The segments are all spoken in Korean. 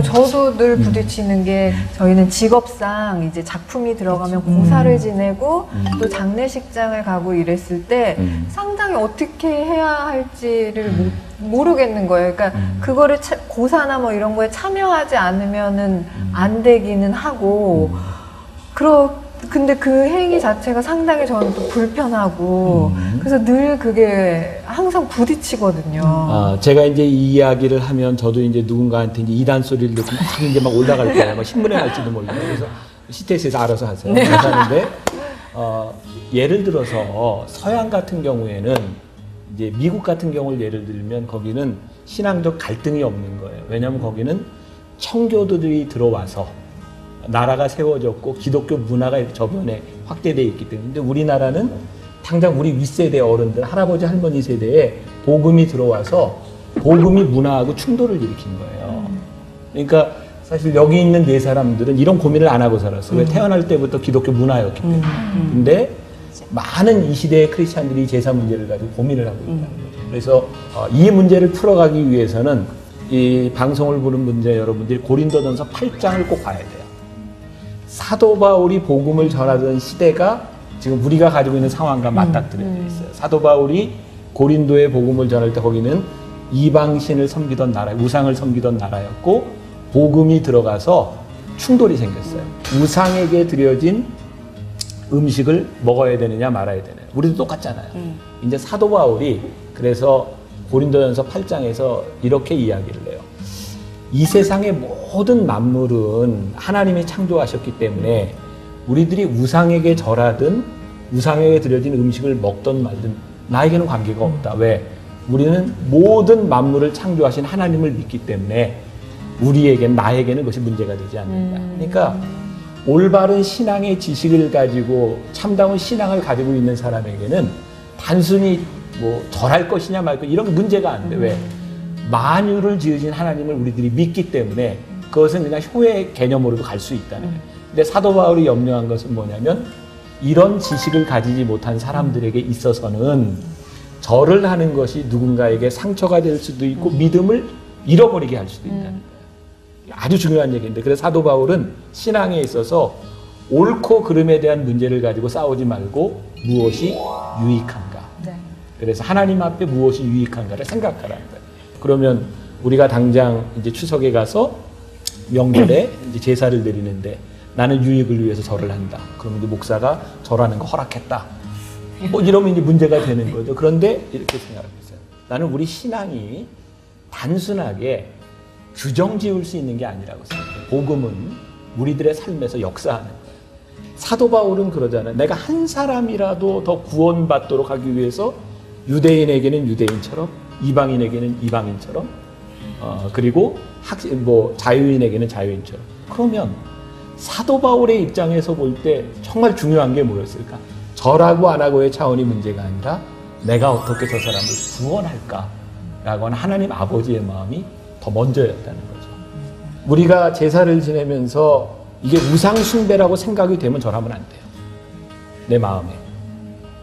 저도 늘 부딪히는 게 저희는 직업상 이제 작품이 들어가면 공사를 지내고 또 장례식장을 가고 이랬을 때 상당히 어떻게 해야 할지를 모르겠는 거예요. 그러니까 그거를 고사나 뭐 이런 거에 참여하지 않으면은 안 되기는 하고 근데 그 행위 자체가 상당히 저는 또 불편하고 그래서 늘 그게 항상 부딪히거든요. 제가 이제 이 이야기를 하면 저도 이제 누군가한테 이제 이단 소리를 듣고 막 올라갈 거예요. 막 신문에 날지도 몰라요. 그래서 CTS에서 알아서 하세요. 네. 그래서 하는데 예를 들어서 서양 같은 경우에는 이제 미국 같은 경우를 예를 들면 거기는 신앙적 갈등이 없는 거예요. 왜냐하면 거기는 청교도들이 들어와서 나라가 세워졌고 기독교 문화가 저변에 확대되어 있기 때문에. 근데 우리나라는 당장 우리 윗세대 어른들, 할아버지 할머니 세대에 복음이 들어와서 복음이 문화하고 충돌을 일으킨 거예요. 그러니까 사실 여기 있는 네 사람들은 이런 고민을 안 하고 살았어요. 왜 태어날 때부터 기독교 문화였기 때문에. 근데 많은 이 시대의 크리스찬들이 제사 문제를 가지고 고민을 하고 있다는 거죠. 그래서 이 문제를 풀어가기 위해서는 이 방송을 보는 분들 여러분들이 고린도전서 8장을 꼭 봐야 돼요. 사도 바울이 복음을 전하던 시대가 지금 우리가 가지고 있는 상황과 맞닥뜨려져 있어요. 사도 바울이 고린도에 복음을 전할 때 거기는 이방신을 섬기던 나라, 우상을 섬기던 나라였고 복음이 들어가서 충돌이 생겼어요. 우상에게 드려진 음식을 먹어야 되느냐 말아야 되느냐. 우리도 똑같잖아요. 이제 사도 바울이 그래서 고린도전서 8장에서 이렇게 이야기를 해요. 이 세상의 모든 만물은 하나님이 창조하셨기 때문에 우리들이 우상에게 절하든 우상에게 드려진 음식을 먹던 말든 나에게는 관계가 없다. 왜? 우리는 모든 만물을 창조하신 하나님을 믿기 때문에 우리에게는, 나에게는 그것이 문제가 되지 않는다. 그러니까 올바른 신앙의 지식을 가지고 참다운 신앙을 가지고 있는 사람에게는 단순히 뭐 절할 것이냐 말 것 이런 문제가 안 돼. 왜? 만유를 지으신 하나님을 우리들이 믿기 때문에 그것은 그냥 효의 개념으로도 갈 수 있다는 거예요. 근데 사도 바울이 염려한 것은 뭐냐면 이런 지식을 가지지 못한 사람들에게 있어서는 절을 하는 것이 누군가에게 상처가 될 수도 있고 믿음을 잃어버리게 할 수도 있다는 거예요. 아주 중요한 얘기인데, 그래서 사도 바울은 신앙에 있어서 옳고 그름에 대한 문제를 가지고 싸우지 말고 무엇이 유익한가. 네. 그래서 하나님 앞에 무엇이 유익한가를 생각하라는 거예요. 그러면 우리가 당장 이제 추석에 가서 명절에 이제 제사를 드리는데 나는 유익을 위해서 절을 한다. 그러면 이제 목사가 절하는 거 허락했다. 이러면 이제 문제가 되는 거죠. 그런데 이렇게 생각해보세요. 나는 우리 신앙이 단순하게 규정 지을 수 있는 게 아니라고 생각해요. 복음은 우리들의 삶에서 역사하는 거예요. 사도 바울은 그러잖아요. 내가 한 사람이라도 더 구원받도록 하기 위해서 유대인에게는 유대인처럼, 이방인에게는 이방인처럼, 그리고 자유인에게는 자유인처럼. 그러면 사도 바울의 입장에서 볼 때 정말 중요한 게 뭐였을까? 절하고 안 하고의 차원이 문제가 아니라 내가 어떻게 저 사람을 구원할까라고 하는 하나님 아버지의 마음이 더 먼저였다는 거죠. 우리가 제사를 지내면서 이게 우상 숭배라고 생각이 되면 절하면 안 돼요. 내 마음에.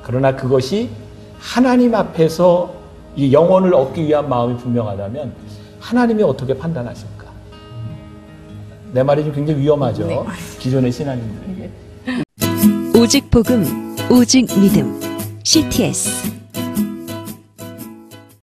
그러나 그것이 하나님 앞에서 이 영혼을 얻기 위한 마음이 분명하다면 하나님이 어떻게 판단하실까? 내 말이 좀 굉장히 위험하죠. 네. 기존의 신앙인들에게. 오직 복음, 오직 믿음. CTS